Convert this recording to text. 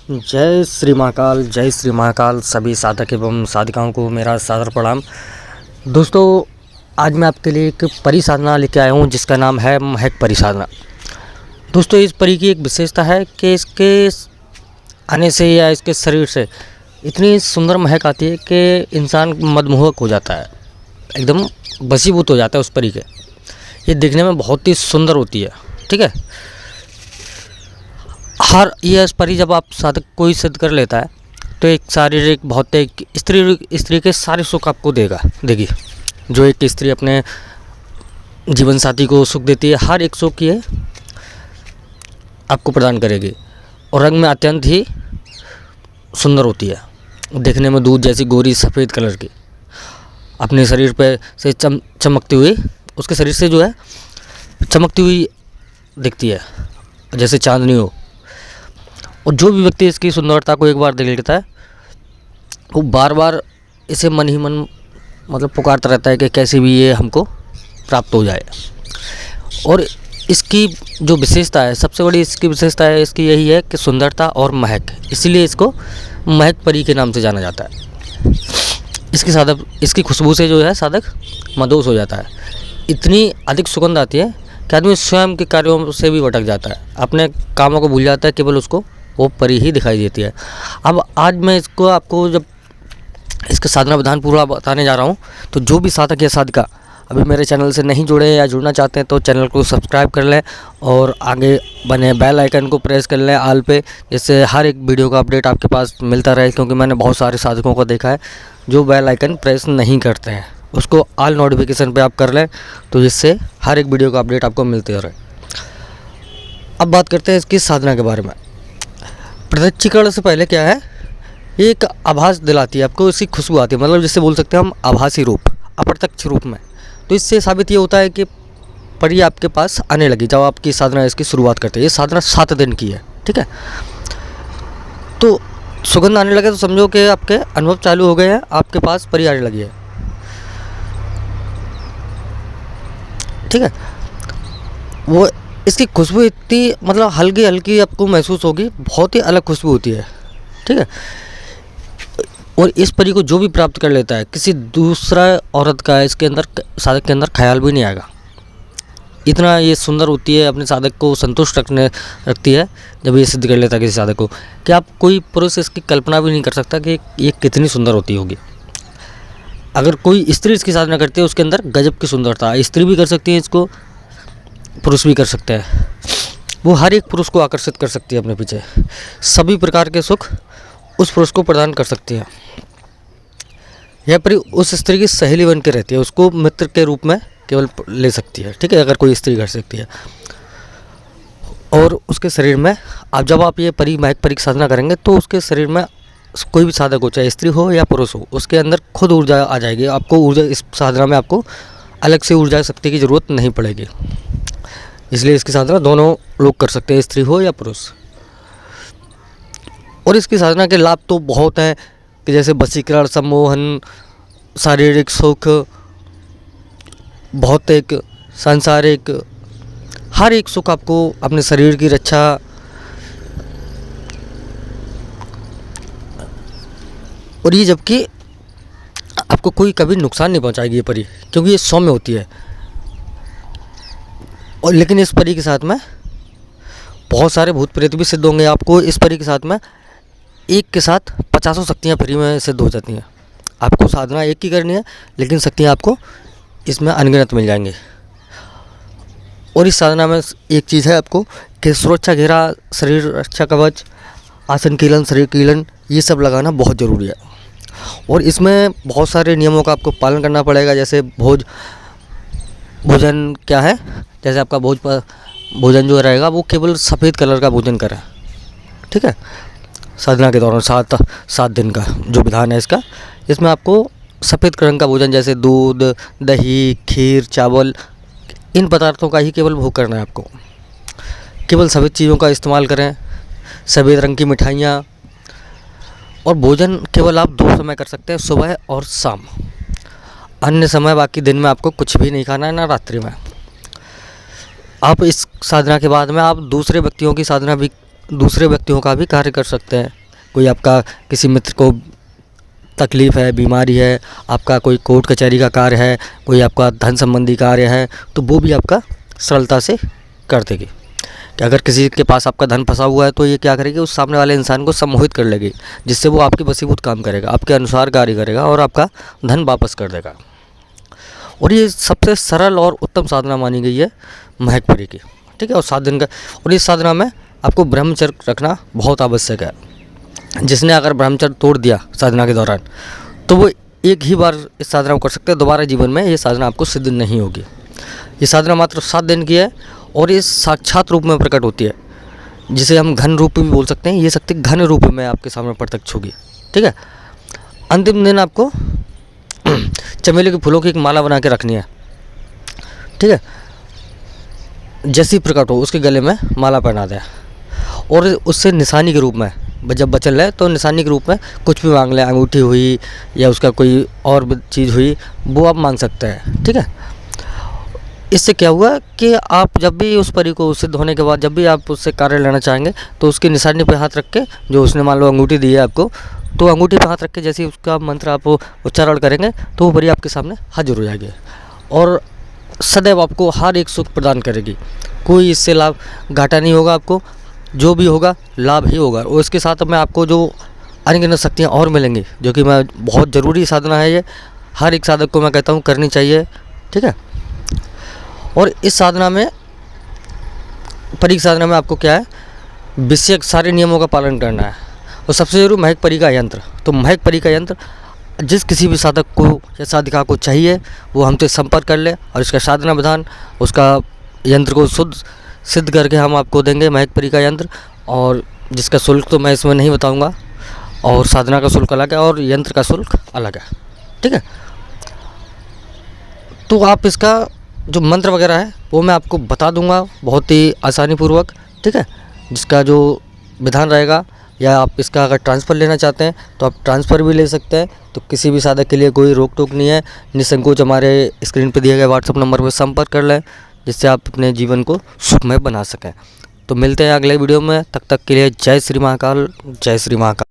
जय श्री महाकाल, जय श्री महाकाल। सभी साधक एवं साधिकाओं को मेरा सादर प्रणाम। दोस्तों, आज मैं आपके लिए एक परी साधना लेके आया हूँ जिसका नाम है महक परी साधना। दोस्तों, इस परी की एक विशेषता है कि इसके आने से या इसके शरीर से इतनी सुंदर महक आती है कि इंसान मनमोहक हो जाता है, एकदम वशीभूत हो जाता है उस परी के। ये दिखने में बहुत ही सुंदर होती है। ठीक है, हर ये परी जब आप साधक कोई सिद्ध कर लेता है तो एक शारीरिक, भौतिक, स्त्री के सारे सुख आपको देगी। जो एक स्त्री अपने जीवन साथी को सुख देती है, हर एक सुख ये आपको प्रदान करेगी और रंग में अत्यंत ही सुंदर होती है। देखने में दूध जैसी गोरी सफ़ेद कलर की, अपने शरीर पे से चमकती हुई, उसके शरीर से जो है चमकती हुई दिखती है जैसे चांदनी हो। और जो भी व्यक्ति इसकी सुंदरता को एक बार देख लेता है वो बार बार इसे मन ही मन मतलब पुकारता रहता है कि कैसे भी ये हमको प्राप्त हो जाए। और इसकी जो विशेषता है, सबसे बड़ी इसकी विशेषता है इसकी यही है कि सुंदरता और महक, इसीलिए इसको महक परी के नाम से जाना जाता है। इसकी खुशबू से जो है साधक मदहोश हो जाता है। इतनी अधिक सुगंध आती है कि आदमी स्वयं के कार्यों से भी भटक जाता है, अपने कामों को भूल जाता है, केवल उसको वो परी ही दिखाई देती है। अब आज मैं इसको आपको जब इसका साधना विधान पूरा बताने जा रहा हूँ, तो जो भी साधक या साधिका अभी मेरे चैनल से नहीं जुड़े या जुड़ना चाहते हैं तो चैनल को सब्सक्राइब कर लें और आगे बने बेल आइकन को प्रेस कर लें ऑल पे, जिससे हर एक वीडियो का अपडेट आपके पास मिलता रहे। क्योंकि मैंने बहुत सारे साधकों को देखा है जो बेल आइकन प्रेस नहीं करते हैं, उसको ऑल नोटिफिकेशन पे आप कर लें तो जिससे हर एक वीडियो का अपडेट आपको मिलते रहे। अब बात करते हैं इसकी साधना के बारे में। प्रत्यक्षीकरण से पहले क्या है, ये एक आभास दिलाती है आपको, इसकी खुशबू आती है, मतलब जिससे बोल सकते हैं हम आभासी रूप, अप्रत्यक्ष रूप में। तो इससे साबित ये होता है कि परी आपके पास आने लगी जब आपकी साधना इसकी शुरुआत करते हैं। ये साधना 7 दिन की है। ठीक है, तो सुगंध आने लगे तो समझो कि आपके अनुभव चालू हो गए हैं, आपके पास परी आने लगी है। ठीक है, वो इसकी खुशबू इतनी मतलब हल्की हल्की आपको महसूस होगी, बहुत ही अलग खुशबू होती है। ठीक है, और इस परी को जो भी प्राप्त कर लेता है, किसी दूसरा औरत का इसके अंदर साधक के अंदर ख्याल भी नहीं आएगा। इतना ये सुंदर होती है, अपने साधक को संतुष्ट रखती है जब ये सिद्ध कर लेता है किसी साधक को, कि आप कोई पुरुष इसकी कल्पना भी नहीं कर सकता कि ये कितनी सुंदर होती होगी। अगर कोई स्त्री इसकी साधना करती है उसके अंदर गजब की सुंदरता, स्त्री भी कर सकती है इसको, पुरुष भी कर सकते हैं। वो हर एक पुरुष को आकर्षित कर सकती है अपने पीछे, सभी प्रकार के सुख उस पुरुष को प्रदान कर सकती है। यह परी उस स्त्री की सहेली बन के रहती है, उसको मित्र के रूप में केवल ले सकती है। ठीक है, अगर कोई स्त्री कर सकती है। और उसके शरीर में जब आप ये परी महक परी की साधना करेंगे तो उसके शरीर में कोई भी साधक हो, चाहे स्त्री हो या पुरुष हो, उसके अंदर खुद ऊर्जा आ जाएगी। आपको ऊर्जा, इस साधना में आपको अलग से ऊर्जा शक्ति की ज़रूरत नहीं पड़ेगी। इसलिए इसकी साधना दोनों लोग कर सकते हैं, स्त्री हो या पुरुष। और इसकी साधना के लाभ तो बहुत हैं कि जैसे वशीकरण, सम्मोहन, शारीरिक सुख, भौतिक, सांसारिक, हर एक सुख आपको, अपने शरीर की रक्षा। और ये जबकि आपको कोई कभी नुकसान नहीं पहुंचाएगी ये परी, क्योंकि ये सौम्य होती है। और लेकिन इस परी के साथ में बहुत सारे भूत प्रेत भी सिद्ध होंगे। आपको इस परी के साथ में एक के साथ 50 शक्तियाँ फ्री में सिद्ध हो जाती हैं। आपको साधना एक की करनी है लेकिन शक्तियाँ आपको इसमें अनगिनत मिल जाएंगी। और इस साधना में एक चीज़ है आपको कि सुरक्षा घेरा, शरीर रक्षा कवच, आसन कीलन, शरीर कीलन, ये सब लगाना बहुत ज़रूरी है। और इसमें बहुत सारे नियमों का आपको पालन करना पड़ेगा। जैसे भोजन क्या है, जैसे आपका भोजन जो रहेगा वो केवल सफ़ेद कलर का भोजन करें। ठीक है, साधना के दौरान 7 दिन का जो विधान है इसका, इसमें आपको सफ़ेद रंग का भोजन जैसे दूध, दही, खीर, चावल, इन पदार्थों का ही केवल भोग करना है आपको। केवल सफ़ेद चीज़ों का इस्तेमाल करें, सफ़ेद रंग की मिठाइयाँ। और भोजन केवल आप 2 समय कर सकते हैं, सुबह और शाम। अन्य समय बाकी दिन में आपको कुछ भी नहीं खाना है, ना रात्रि में। आप इस साधना के बाद में आप दूसरे व्यक्तियों की साधना भी दूसरे व्यक्तियों का भी कार्य कर सकते हैं। कोई आपका किसी मित्र को तकलीफ़ है, बीमारी है, आपका कोई कोर्ट कचहरी का कार्य है, कोई आपका धन संबंधी कार्य है, तो वो भी आपका सरलता से कर देगी। कि अगर किसी के पास आपका धन फंसा हुआ है तो ये क्या करेगी, उस सामने वाले इंसान को सम्मोहित कर लेगी, जिससे वो आपके वशीभूत काम करेगा, आपके अनुसार कार्य करेगा और आपका धन वापस कर देगा। और ये सबसे सरल और उत्तम साधना मानी गई है महक परी की, ठीक है। और 7 दिन का, और इस साधना में आपको ब्रह्मचर्य रखना बहुत आवश्यक है। जिसने अगर ब्रह्मचर्य तोड़ दिया साधना के दौरान, तो वो एक ही बार इस साधना को कर सकते हैं, दोबारा जीवन में ये साधना आपको सिद्ध नहीं होगी। ये साधना मात्र 7 दिन की है और ये साक्षात रूप में प्रकट होती है, जिसे हम घन रूप भी बोल सकते हैं। ये शक्ति घन रूप में आपके सामने प्रत्यक्ष होगी, ठीक है। अंतिम दिन आपको चमेली के फूलों की एक माला बना के रखनी है, ठीक है। जैसी प्रकट हो उसके गले में माला पहना दें और उससे निशानी के रूप में जब बचन ले तो निशानी के रूप में कुछ भी मांग लें, अंगूठी हुई या उसका कोई और भी चीज़ हुई, वो आप मांग सकते हैं, ठीक है। इससे क्या हुआ कि आप जब भी उस परी को सिद्ध होने के बाद जब भी आप उससे कार्य लेना चाहेंगे तो उसकी निशानी पे हाथ रख के, जो उसने मान लो अंगूठी दी है आपको, तो अंगूठी पे हाथ रख के जैसे ही उसका मंत्र आप उच्चारण करेंगे तो वो परी आपके सामने हाजिर हो जाएगी और सदैव आपको हर एक सुख प्रदान करेगी। कोई इससे लाभ घाटा नहीं होगा, आपको जो भी होगा लाभ ही होगा। और इसके साथ में आपको जो अनगिनत शक्तियाँ और मिलेंगी, जो कि मैं बहुत ज़रूरी साधना है, ये हर एक साधक को मैं कहता हूँ करनी चाहिए, ठीक है। और इस साधना में, परी साधना में आपको क्या है, विषयक सारे नियमों का पालन करना है। और सबसे ज़रूरी महक परी का यंत्र। तो महक परी का यंत्र जिस किसी भी साधक को या साधिका को चाहिए वो हमसे संपर्क कर ले और इसका साधना विधान, उसका यंत्र को सिद्ध करके हम आपको देंगे महक परी का यंत्र। और जिसका शुल्क तो मैं इसमें नहीं बताऊंगा, और साधना का शुल्क अलग है और यंत्र का शुल्क अलग है, ठीक है। तो आप इसका जो मंत्र वगैरह है वो मैं आपको बता दूंगा बहुत ही आसानी पूर्वक, ठीक है। जिसका जो विधान रहेगा, या आप इसका अगर ट्रांसफ़र लेना चाहते हैं तो आप ट्रांसफ़र भी ले सकते हैं। तो किसी भी साधक के लिए कोई रोक टोक नहीं है। निसंकोच हमारे स्क्रीन पर दिए गए व्हाट्सएप नंबर पर संपर्क कर लें, जिससे आप अपने जीवन को सुखमय बना सकें। तो मिलते हैं अगले वीडियो में, तब तक के लिए जय श्री महाकाल, जय श्री महाकाल।